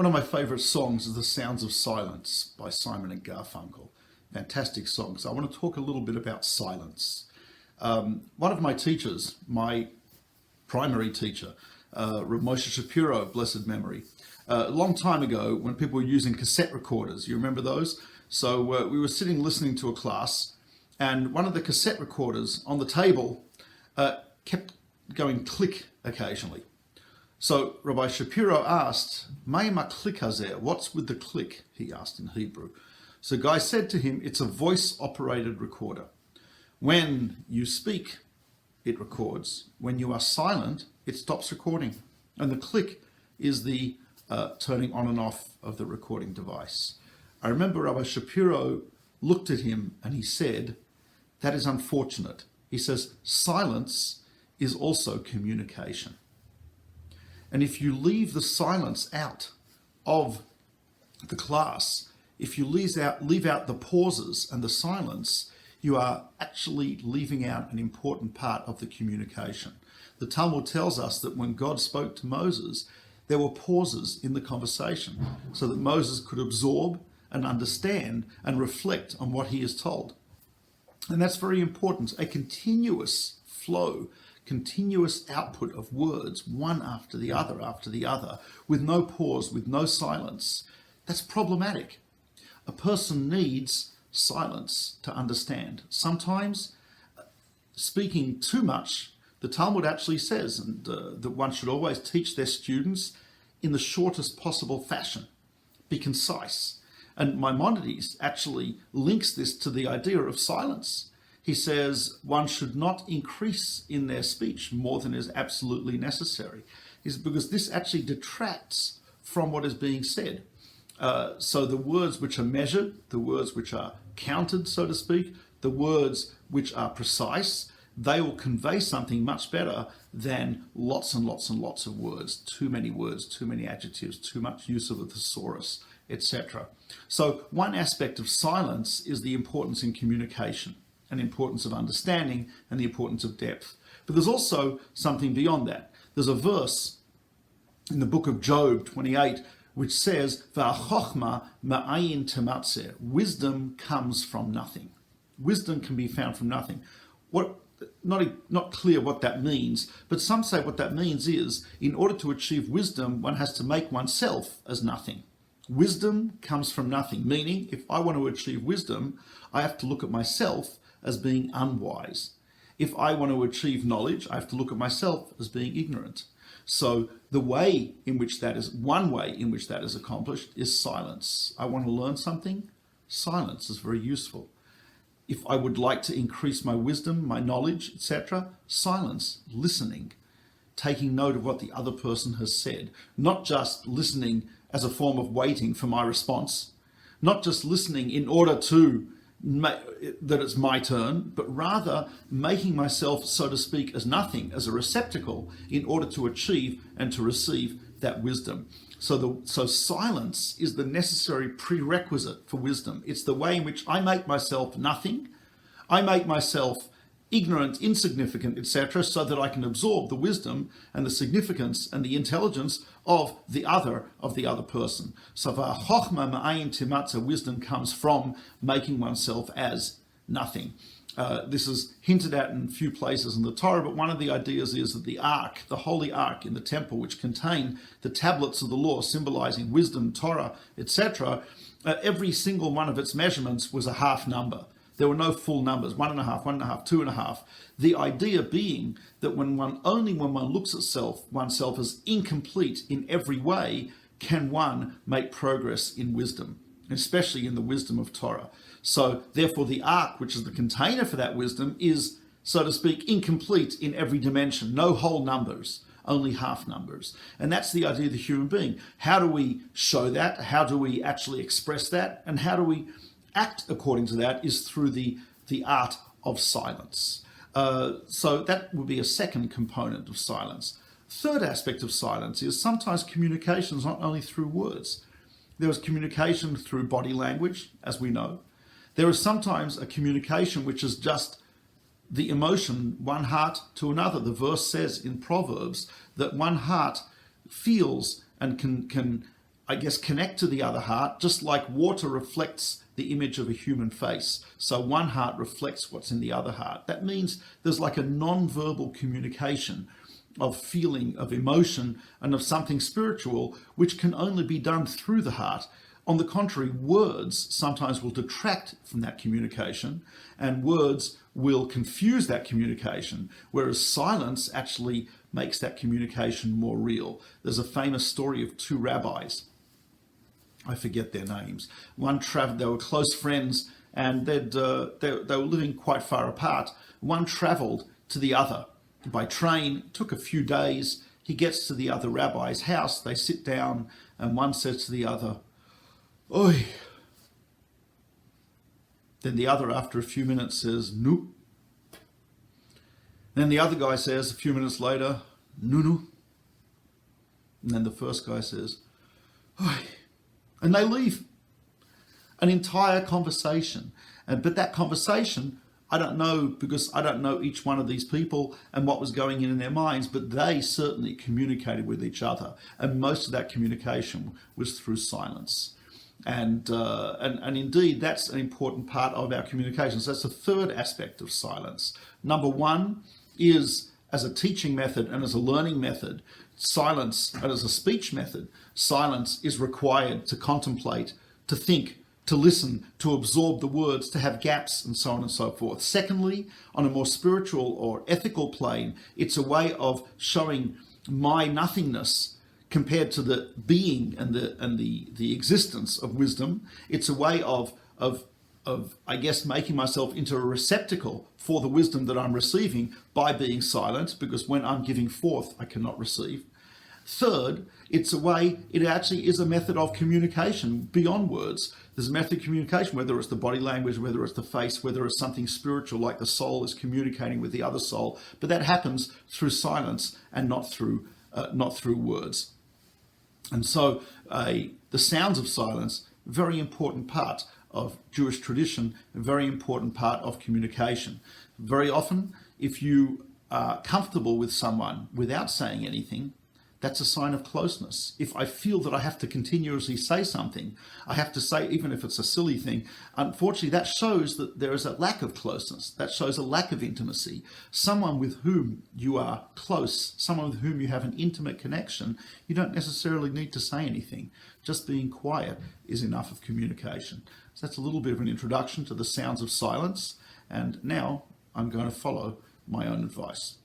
One of my favourite songs is The Sounds of Silence by Simon and Garfunkel. Fantastic songs. I want to talk a little bit about silence. One of my teachers, my primary teacher, Moshe Shapiro, blessed memory, a long time ago when people were using cassette recorders, you remember those? So we were sitting listening to a class, and one of the cassette recorders on the table kept going click occasionally. So Rabbi Shapiro asked, "Mai maklik hazeh?" What's with the click? He asked in Hebrew. So Guy said to him, "It's a voice-operated recorder. When you speak, it records. When you are silent, it stops recording. And the click is the turning on and off of the recording device." I remember Rabbi Shapiro looked at him and he said, "That is unfortunate." He says, "Silence is also communication. And if you leave the silence out of the class, if you leave out the pauses and the silence, you are actually leaving out an important part of the communication." The Talmud tells us that when God spoke to Moses, there were pauses in the conversation so that Moses could absorb and understand and reflect on what he is told. And that's very important. A continuous flow, continuous output of words, one after the other, with no pause, with no silence. That's problematic. A person needs silence to understand. Sometimes speaking too much, the Talmud actually says that one should always teach their students in the shortest possible fashion. Be concise. And Maimonides actually links this to the idea of silence. He says one should not increase in their speech more than is absolutely necessary, because this actually detracts from what is being said. So the words which are measured, the words which are counted, so to speak, the words which are precise, they will convey something much better than lots and lots and lots of words, too many adjectives, too much use of a thesaurus, etc. So one aspect of silence is the importance in communication, and importance of understanding, and the importance of depth. But there's also something beyond that. There's a verse in the book of Job 28 which says, "Va'chochma ma'ayin tematzeh." Wisdom comes from nothing. Wisdom can be found from nothing. Not clear what that means, but some say what that means is, in order to achieve wisdom, one has to make oneself as nothing. Wisdom comes from nothing, meaning if I want to achieve wisdom, I have to look at myself as being unwise. If I want to achieve knowledge, I have to look at myself as being ignorant. So one way in which that is accomplished is silence. I want to learn something, silence is very useful. If I would like to increase my wisdom, my knowledge, etc., silence, listening, taking note of what the other person has said, not just listening as a form of waiting for my response, not just listening in order to that it's my turn, but rather making myself, so to speak, as nothing, as a receptacle, in order to achieve and to receive that wisdom. So silence is the necessary prerequisite for wisdom. It's the way in which I make myself nothing, I make myself ignorant, insignificant, etc., so that I can absorb the wisdom and the significance and the intelligence of the other person. So va'chochma ma'ayin tematzeh, wisdom comes from making oneself as nothing. This is hinted at in a few places in the Torah, but one of the ideas is that the ark, the holy ark in the temple, which contained the tablets of the law symbolizing wisdom, Torah, etc., every single one of its measurements was a half number. There were no full numbers, 1.5, 1.5, 2.5. The idea being that when one looks at oneself as incomplete in every way, can one make progress in wisdom, especially in the wisdom of Torah. So therefore the ark, which is the container for that wisdom, is, so to speak, incomplete in every dimension. No whole numbers, only half numbers. And that's the idea of the human being. How do we show that? How do we actually express that? And how do we act according to that? Is through the art of silence. So that would be a second component of silence. Third aspect of silence is sometimes communication is not only through words. There is communication through body language, as we know. There is sometimes a communication which is just the emotion, one heart to another. The verse says in Proverbs that one heart feels and can I guess, connect to the other heart, just like water reflects the image of a human face. So one heart reflects what's in the other heart. That means there's like a non-verbal communication of feeling, of emotion, and of something spiritual, which can only be done through the heart. On the contrary, words sometimes will detract from that communication, and words will confuse that communication, whereas silence actually makes that communication more real. There's a famous story of two rabbis. I forget their names. One traveled, they were close friends, and they were living quite far apart. One traveled to the other by train, took a few days. He gets to the other rabbi's house, they sit down, and one says to the other, "Oi." Then the other, after a few minutes, says, "Nu." Then the other guy says, a few minutes later, "Nu." And then the first guy says, "Oi." And they leave. An entire conversation. But that conversation, I don't know, because I don't know each one of these people and what was going in their minds, but they certainly communicated with each other. And most of that communication was through silence. And indeed, that's an important part of our communication. So that's the third aspect of silence. Number one is, as a teaching method and as a learning method, silence, and as a speech method, silence is required to contemplate, to think, to listen, to absorb the words, to have gaps, and so on and so forth. Secondly, on a more spiritual or ethical plane, it's a way of showing my nothingness compared to the being and the existence of wisdom. It's a way of I guess making myself into a receptacle for the wisdom that I'm receiving by being silent, because when I'm giving forth, I cannot receive. Third, it actually is a method of communication beyond words. There's a method of communication, whether it's the body language, whether it's the face, whether it's something spiritual like the soul is communicating with the other soul, but that happens through silence and not through words. And so the sounds of silence, very important part of Jewish tradition, a very important part of communication. Very often, if you are comfortable with someone without saying anything, that's a sign of closeness. If I feel that I have to continuously say something, I have to say, even if it's a silly thing, unfortunately, that shows that there is a lack of closeness. That shows a lack of intimacy. Someone with whom you are close, someone with whom you have an intimate connection, you don't necessarily need to say anything. Just being quiet is enough of communication. So that's a little bit of an introduction to the sounds of silence. And now I'm going to follow my own advice.